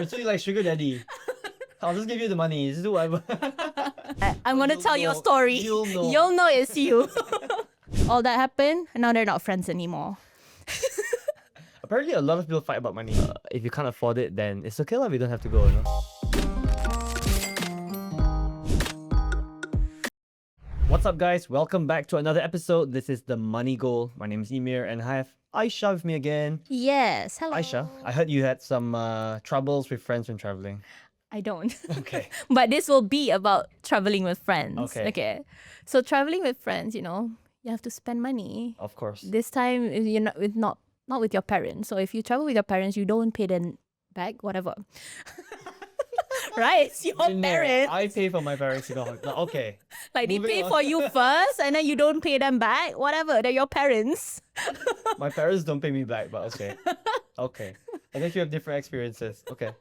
Emir, so you like sugar daddy. I'll just give you the money. Just do whatever. I'm gonna tell you a story. You'll know. You'll know it's you. All that happened, and now they're not friends anymore. Apparently, a lot of people fight about money. If you can't afford it, then it's okay, we don't have to go, you know? What's up, guys? Welcome back to another episode. This is The Money Goal. My name is Emir, and I have Aishah with me again. Yes, hello. Aishah, I heard you had some troubles with friends when traveling. I don't. Okay. But this will be about traveling with friends. Okay. So traveling with friends, you have to spend money. Of course. This time, you're not with your parents. So if you travel with your parents, you don't pay them back, whatever. Right? It's your parents. I pay for my parents, Okay. Like they Moving pay on. for you first and then you don't pay them back, whatever. They're your parents. My parents don't pay me back, but okay. Okay. I think you have different experiences. Okay.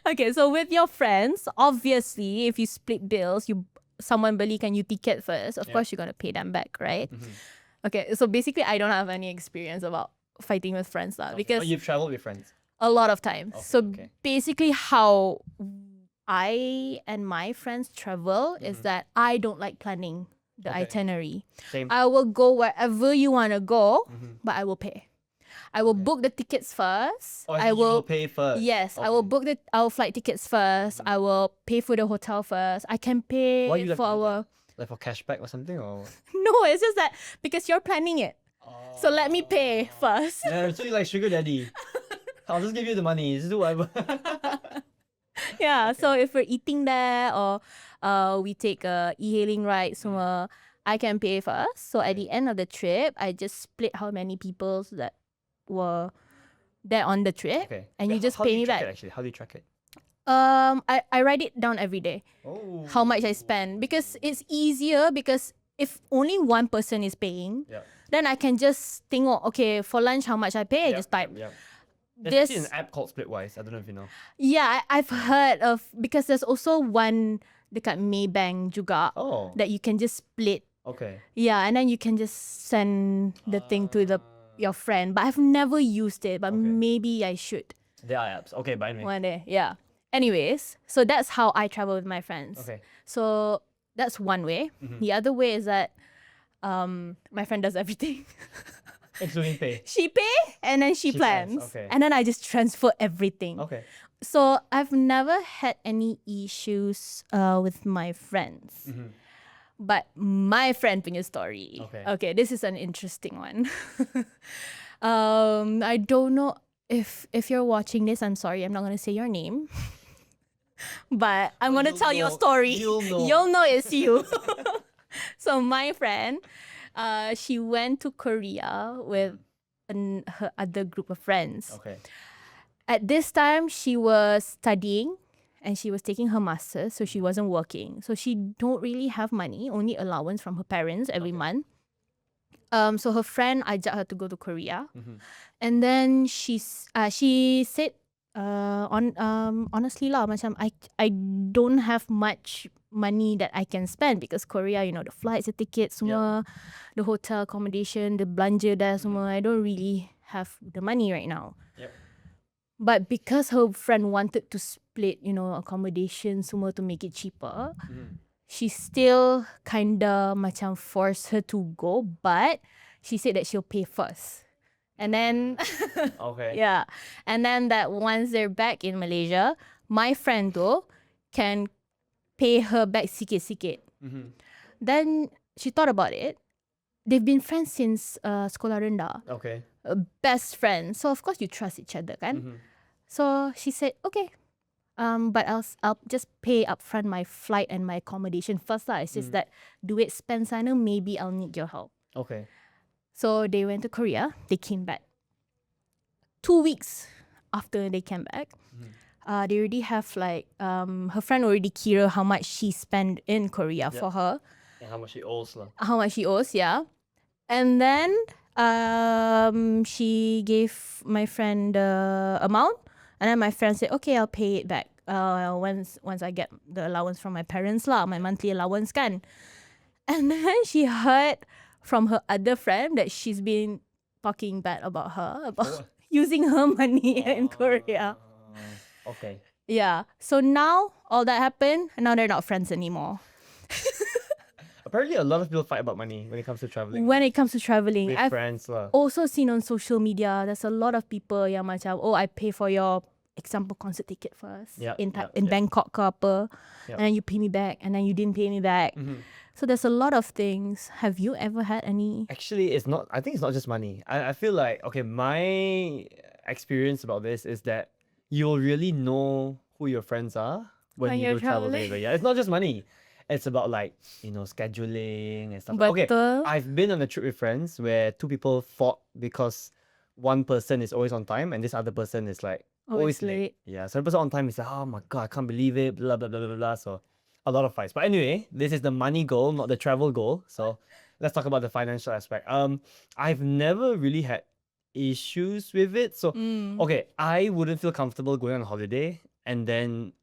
Okay, so with your friends, obviously, if you split bills, someone belikan you ticket first, of course you're gonna pay them back, right? Mm-hmm. Okay, so basically I don't have any experience about fighting with friends because you've traveled with friends. a lot of times. Okay. Basically how I and my friends travel is that I don't like planning the itinerary. Same. I will go wherever you want to go, but I will pay. I will book the tickets first. Oh, I you will pay first. Yes, I will book our flight tickets first. I will pay for the hotel first. I can pay Why you like for to do our Like for cashback or something, or? No, it's just that because you're planning it. So let me pay first. Yeah, so you like sugar daddy. I'll just give you the money. Just do whatever. Yeah, so if we're eating there or we take a e-hailing ride somewhere, I can pay first. So at the end of the trip, I just split how many people that were there on the trip, and you just How pay do you me track back. it, actually? How do you track it? I write it down every day. Oh. How much I spend, because it's easier, because if only one person is paying, then I can just think, okay, for lunch how much I pay, I just type. There's actually an app called Splitwise. I don't know if you know. Yeah, I've heard of, because there's also one dekat Maybank juga that you can just split. Okay. Yeah, and then you can just send the thing to your friend. But I've never used it, but maybe I should. There are apps. Okay, but anyway. One day, yeah. Anyways, so that's how I travel with my friends. Okay. So that's one way. The other way is that my friend does everything. Including pay. She pay and then she plans. Okay. And then I just transfer everything. Okay. So I've never had any issues with my friends. But my friend punya story. Okay, this is an interesting one. I don't know if you're watching this, I'm sorry, I'm not going to say your name. But I'm going to tell you a story. You'll know it's you. So my friend, she went to Korea with her other group of friends. Okay. At this time, she was studying and she was taking her master's, so she wasn't working. So she don't really have money, only allowance from her parents every month. So her friend ajak her to go to Korea. And then she said, honestly lah, macam I don't have much money that I can spend, because Korea, the flights, the tickets, semua, the hotel accommodation, the belanja there, semua, I don't really have the money right now. But because her friend wanted to split, accommodation, semua, to make it cheaper, she still kinda macam forced her to go, but she said that she'll pay first. And then, yeah. And then that once they're back in Malaysia, my friend though can pay her back sikit-sikit. Then she thought about it. They've been friends since sekolah rendah. Okay. Best friends. So of course you trust each other, kan? So she said, okay. But I'll just pay upfront my flight and my accommodation first lah. It's just that duit spend sana, maybe I'll need your help. Okay. So they went to Korea. They came back. 2 weeks after they came back, they already have her friend already kira how much she spent in Korea for her. And how much she owes lah. How much she owes, yeah. And then she gave my friend the amount. And then my friend said, okay, I'll pay it back once I get the allowance from my parents lah, my monthly allowance kan. And then she heard from her other friend that she's been talking bad about her, about using her money in Korea. Okay. Yeah. So now all that happened, and now they're not friends anymore. Apparently, a lot of people fight about money when it comes to traveling. When it comes to traveling, with I've friends lah. also seen on social media, there's a lot of people yang macam, oh, I pay for your example concert ticket first Yep, in yep, in yep. Bangkok ke apa, Yep. and then you pay me back, and then you didn't pay me back. Mhm. So there's a lot of things. Have you ever had any? Actually, it's not. I think it's not just money. I feel like okay, my experience about this is that you'll really know who your friends are when When you you're go travel traveling. together. Yeah, it's not just money. It's about like scheduling and stuff. Okay, Betul. I've been on a trip with friends where two people fought because one person is always on time and this other person is like Always always late. late. Yeah, so the person on time is like, oh my god, I can't believe it, blah blah blah blah blah. So a lot of fights. But anyway, this is the money goal, not the travel goal. So let's talk about the financial aspect. I've never really had issues with it. So okay, I wouldn't feel comfortable going on a holiday and then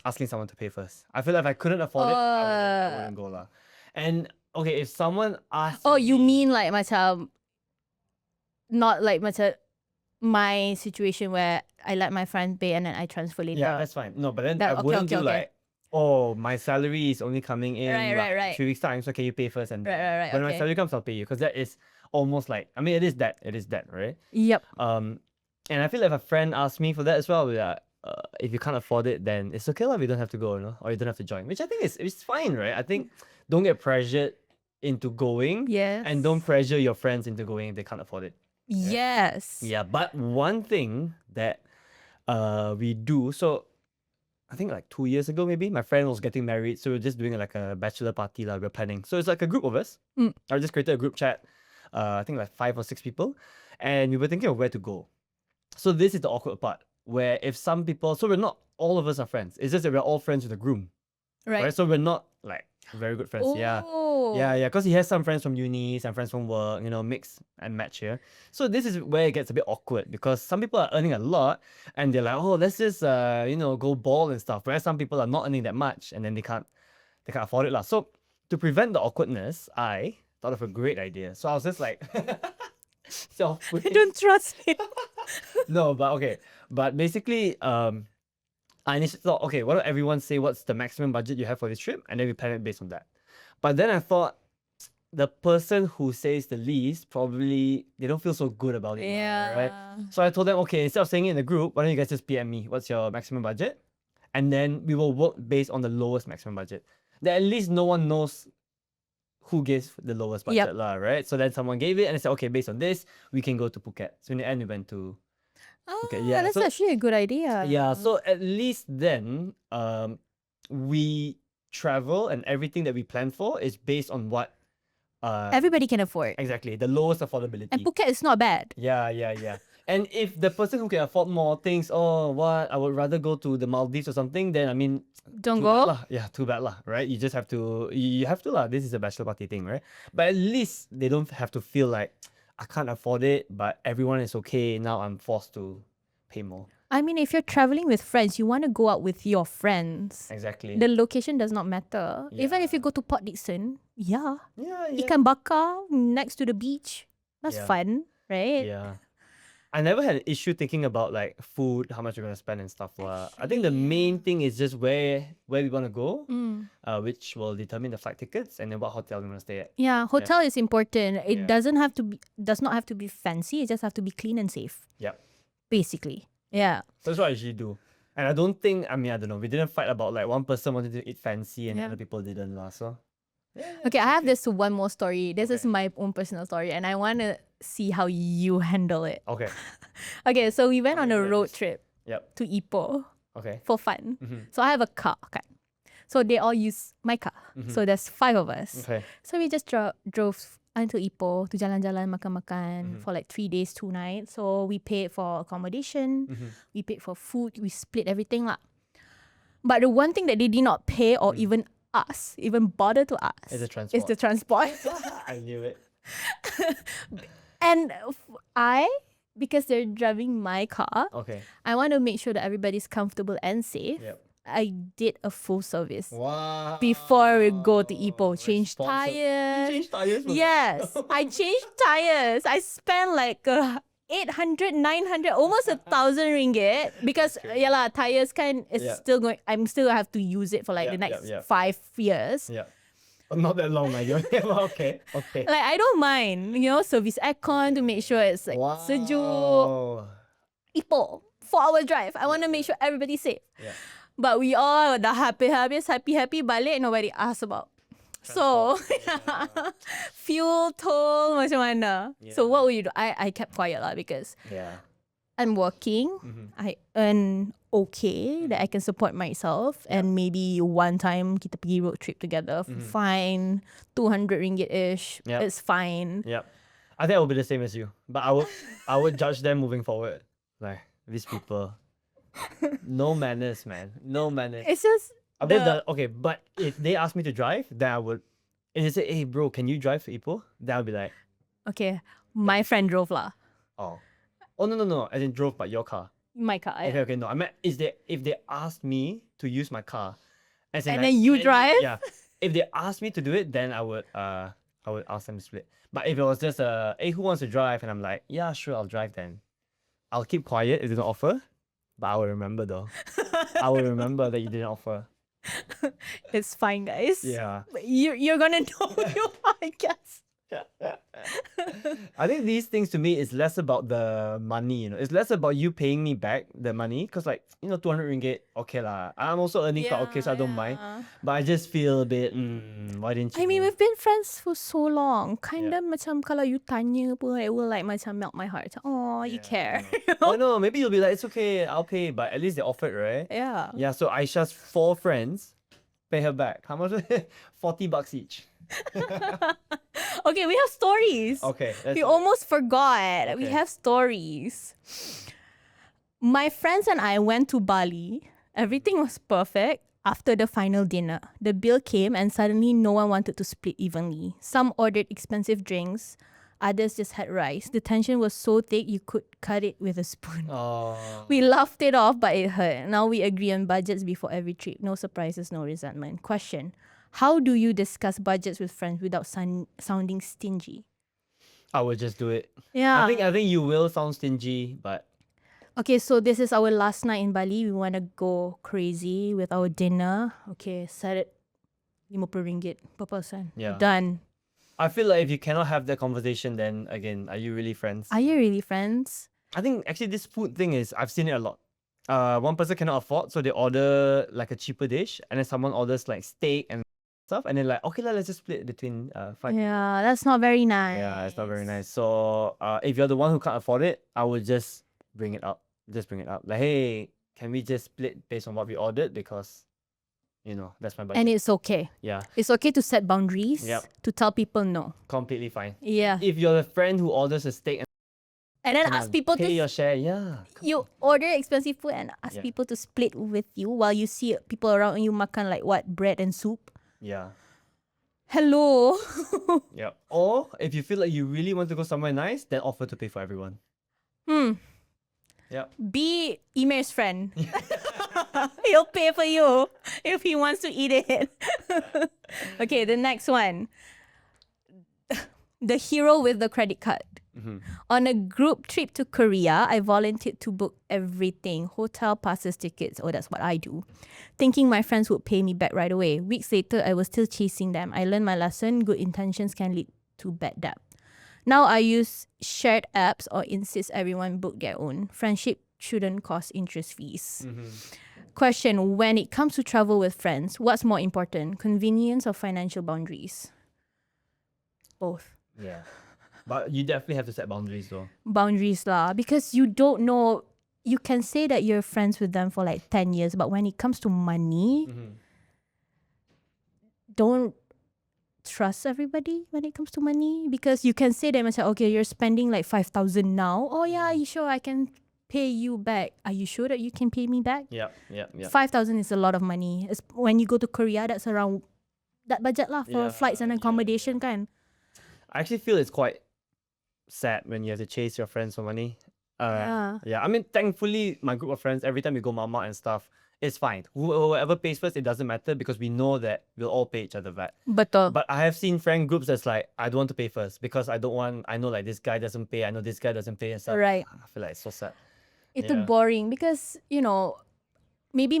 asking someone to pay first. I feel like if I couldn't afford it, I wouldn't go lah. And okay, if someone asks Oh, you me- mean like macam, not like macam my situation where I let my friend pay and then I transfer later. yeah, that's fine. No, but then That- I okay, wouldn't okay, do okay. like, oh, my salary is only coming in Right, like right. 3 weeks time, so can you pay first? And Right, when my okay. salary comes, I'll pay you because that is almost like it is that, right? Yep. And I feel like if a friend asks me for that as well, yeah, if you can't afford it, then it's okay lah. We don't have to go, or you don't have to join, which I think is fine, right? I think don't get pressured into going, Yes. and don't pressure your friends into going if they can't afford it. Yes. Yeah, but one thing that we do, so I think like 2 years ago maybe, my friend was getting married, so we're just doing like a bachelor party lah. We're planning, so it's like a group of us. I just created a group chat. I think like 5 or 6 people, and we were thinking of where to go. So this is the awkward part, where if some people, so we're not all of us are friends. It's just that we're all friends with the groom, right? So we're not like very good friends. Yeah. Oh. Yeah, because he has some friends from uni, some friends from work, mix and match here. So this is where it gets a bit awkward because some people are earning a lot and they're like, oh, let's just go ball and stuff. Whereas some people are not earning that much and then they can't afford it lah. So to prevent the awkwardness, I thought of a great idea. So I was just like, I don't trust him. no, but okay. But basically, I initially thought, okay, why don't everyone say what's the maximum budget you have for this trip, and then we plan it based on that. But then I thought the person who says the least probably they don't feel so good about it, Yeah. right? So I told them, okay, instead of saying it in the group, why don't you guys just PM me? What's your maximum budget? And then we will work based on the lowest maximum budget. Then at least no one knows who gives the lowest budget, lah, right? So then someone gave it and I said, okay, based on this, we can go to Phuket. So in the end, we went to Okay, yeah, that's so- actually a good idea. yeah. So at least then, we travel and everything that we plan for is based on what Everybody can afford. exactly the lowest affordability. And Phuket is not bad. Yeah. And if the person who can afford more thinks, oh, what, I would rather go to the Maldives or something, then I mean, Don't too go. bad lah. Yeah, too bad lah, right? You just have to, you have to lah. This is a bachelor party thing, right? But at least they don't have to feel like I can't afford it, but everyone is okay. Now I'm forced to pay more. I mean, if you're traveling with friends, you want to go out with your friends. Exactly. The location does not matter. Even if Yeah. you go to Port Dickson, yeah. ikan bakar next to the beach, that's Yeah. fun, right? Yeah. I never had an issue thinking about like food, how much you're gonna spend and stuff. I think the main thing is just where we wanna go, which will determine the flight tickets and then what hotel we wanna stay at. Yeah, hotel is important. It Yeah. does not have to be fancy. It just have to be clean and safe. Yep. Basically. Yeah. So that's what I usually do. And I don't think, I don't know, we didn't fight about like one person wanted to eat fancy and Yeah. other people didn't lah. So Okay, I have this one more story. This is Okay. my own personal story, and I want to see how you handle it. okay. Okay, so we went on a Tell me road this. trip Yep. to Ipoh Okay. for fun. Mhm. So I have a car, kan. So they all use my car. So there's 5 of us. Okay. So we just drove unto Ipoh to jalan-jalan, makan-makan for like 3 days, 2 nights. So we paid for accommodation, we paid for food, we split everything lah. But the one thing that they did not pay or even bother to us Is the is the transport. I knew it. And because they're driving my car, Okay. I want to make sure that everybody's comfortable and safe. Yep. I did a full service Wow. before we go to Ipoh. Change Responsible. You tires. changed tires? Yes, I changed tires. I spent like 800, 900, almost 1,000 ringgit because yeah lah, tires kan is still going. I'm still have to use it for like the next 5 years. Yeah. Not that long, man. Okay. Like I don't mind, service aircon to make sure it's like sejuk. Ipoh, 4-hour drive. I want to make sure everybody's safe. Yeah. But we all dah happy balik, nobody asked about. So fuel toll macam mana? So what will you do? I kept quiet lah because I'm working. I earn okay that I can support myself, and maybe one time kita pergi road trip together, fine, 200 ringgit ish, it's fine. Yeah, I think I will be the same as you, but I would judge them moving forward. Like these people, no manners, man, no manners. It's just okay, but if they ask me to drive, then I would. And they say, "Hey, bro, can you drive for Ipoh?" Then I'll be like, okay, my friend drove lah. Oh no, as in drove, but your car. My car. Okay, no. I meant if they asked me to use my car, as in, and then you drive. Yeah. If they asked me to do it, then I would ask them to split. But if it was just hey, who wants to drive? And I'm like, yeah, sure, I'll drive then. I'll keep quiet if they don't offer, but I will remember though. I will remember that you didn't offer. It's fine, guys. Yeah. You're gonna know I guess. I think these things to me is less about the money, It's less about you paying me back the money, because 200 ringgit, okay lah. I'm also earning quite okay, so I don't mind. But I just feel a bit, why didn't you? I mean, we've been friends for so long. Kinda macam kalau you tanya pun, it will like macam melt my heart. Oh, you care. Oh no, maybe you'll be like, it's okay, I'll pay, but at least they offered, right? Yeah. Yeah, so Aishah's 4 friends pay her back. How much? $40 each. Okay, we have stories. Okay. We almost forgot. Okay. We have stories. My friends and I went to Bali. Everything was perfect after the final dinner. The bill came and suddenly no one wanted to split evenly. Some ordered expensive drinks. Others just had rice. The tension was so thick you could cut it with a spoon. Oh. We laughed it off, but it hurt. Now we agree on budgets before every trip. No surprises, no resentment. Question. How do you discuss budgets with friends without sounding stingy? I would just do it. Yeah. I think you will sound stingy, but... Okay, so this is our last night in Bali. We want to go crazy with our dinner. Okay, set it. RM50 per person. Yeah. Done. I feel like if you cannot have that conversation, then again, are you really friends? Are you really friends? I think actually this food thing is, I've seen it a lot. One person cannot afford, so they order like a cheaper dish, and then someone orders like steak and stuff, and then like, okay, let's just split between 5. Yeah, that's not very nice. Yeah, it's not very nice. So if you're the one who can't afford it, I would just bring it up. Just bring it up. Like, hey, can we just split based on what we ordered? Because, that's my budget. And it's okay. Yeah. It's okay to set boundaries. Yep. To tell people no. Completely fine. Yeah. If you're the friend who orders a steak and then ask people pay to your share, yeah. You order expensive food and ask people to split with you while you see people around you makan like what, bread and soup. Yeah. Hello. Yeah. Or if you feel like you really want to go somewhere nice, then offer to pay for everyone. Yeah. Be Emir's friend. He'll pay for you if he wants to eat it. Okay, the next one. The hero with the credit card. On a group trip to Korea, I volunteered to book everything. Hotel, passes, tickets. Oh, that's what I do. Thinking my friends would pay me back right away. Weeks later, I was still chasing them. I learned my lesson. Good intentions can lead to bad debt. Now I use shared apps or insist everyone book their own. Friendship shouldn't cost interest fees. Question. When it comes to travel with friends, what's more important? Convenience or financial boundaries? Both. Yeah. But you definitely have to set boundaries though. Boundaries lah. Because you don't know, you can say that you're friends with them for like 10 years, but when it comes to money, don't trust everybody when it comes to money. Because you can say that, okay, you're spending like 5,000 now. Oh yeah, are you sure I can pay you back? Are you sure that you can pay me back? Yeah. 5,000 is a lot of money. When you go to Korea, that's around that budget lah for flights and accommodation kan. I actually feel it's quite sad when you have to chase your friends for money. Yeah. I mean, thankfully, my group of friends, every time we go mama and stuff, it's fine. Whoever pays first, it doesn't matter because we know that we'll all pay each other back. Betul. But I have seen friend groups that's like, I don't want to pay first because I know like this guy doesn't pay, I know this guy doesn't pay and stuff. Right. I feel like it's so sad. Itu Yeah. boring because, maybe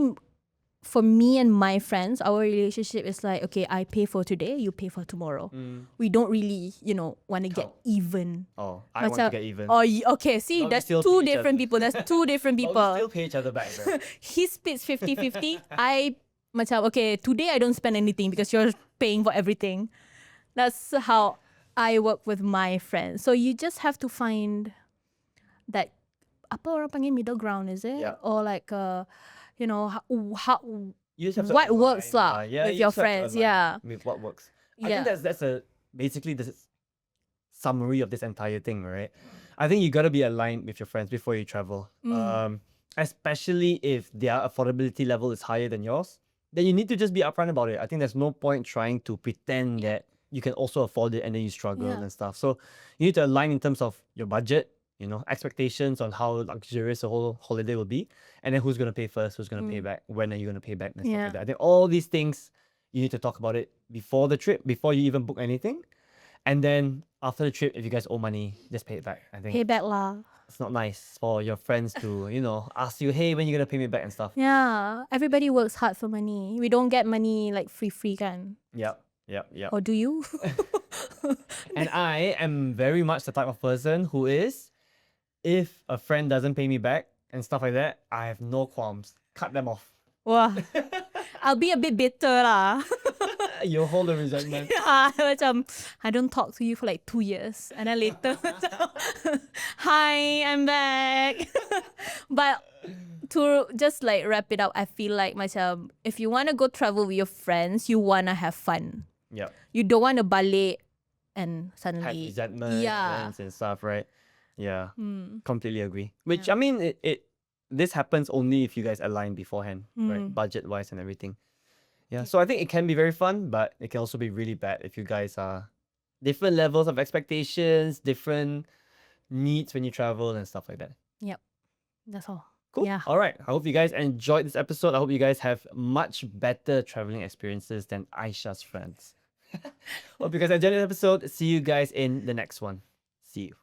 for me and my friends, our relationship is like, okay, I pay for today, you pay for tomorrow. We don't really, want to get Count. even. Oh, I want to get even. Oh, okay, see, But we that's still two pay each different other. people. That's two different But we people. still pay each other back, bro. He splits 50-50. I macam, okay, today I don't spend anything because you're paying for everything. That's how I work with my friends. So you just have to find that, apa orang panggil middle ground, is it? Yeah. Or like, how You just have to what align, works lah yeah, with you your just have to friends. align Yeah. with what works. I Yeah. think that's basically the summary of this entire thing, right? I think you gotta be aligned with your friends before you travel. Especially if their affordability level is higher than yours, then you need to just be upfront about it. I think there's no point trying to pretend that you can also afford it and then you struggle Yeah. and stuff. So you need to align in terms of your budget, expectations on how luxurious the whole holiday will be, and then who's gonna pay first, who's gonna pay back, when are you gonna pay back, and stuff Yeah. like that. I think all these things you need to talk about it before the trip, before you even book anything, and then after the trip, if you guys owe money, just pay it back. I think Payback lah. it's not nice for your friends to ask you, hey, when you gonna pay me back and stuff. Yeah. Everybody works hard for money. We don't get money like free kan. Yep. Or do you? And I am very much the type of person who is, if a friend doesn't pay me back and stuff like that, I have no qualms. Cut them off. Wah. I'll be a bit bitter lah. You hold the resentment. Yeah, macam, I don't talk to you for like 2 years. And then later, macam, hi, I'm back. But to just like wrap it up, I feel like macam, if you want to go travel with your friends, you want to have fun. Yep. You don't want to balik and Have suddenly... resentment Yeah. and stuff, right? Yeah. Completely agree. Which, I mean, this happens only if you guys align beforehand, right? Budget-wise and everything. Yeah, so I think it can be very fun, but it can also be really bad if you guys are different levels of expectations, different needs when you travel and stuff like that. Yep. That's all. Cool. Yeah. All right. I hope you guys enjoyed this episode. I hope you guys have much better traveling experiences than Aishah's friends. Hope you guys enjoyed this episode. See you guys in the next one. See you.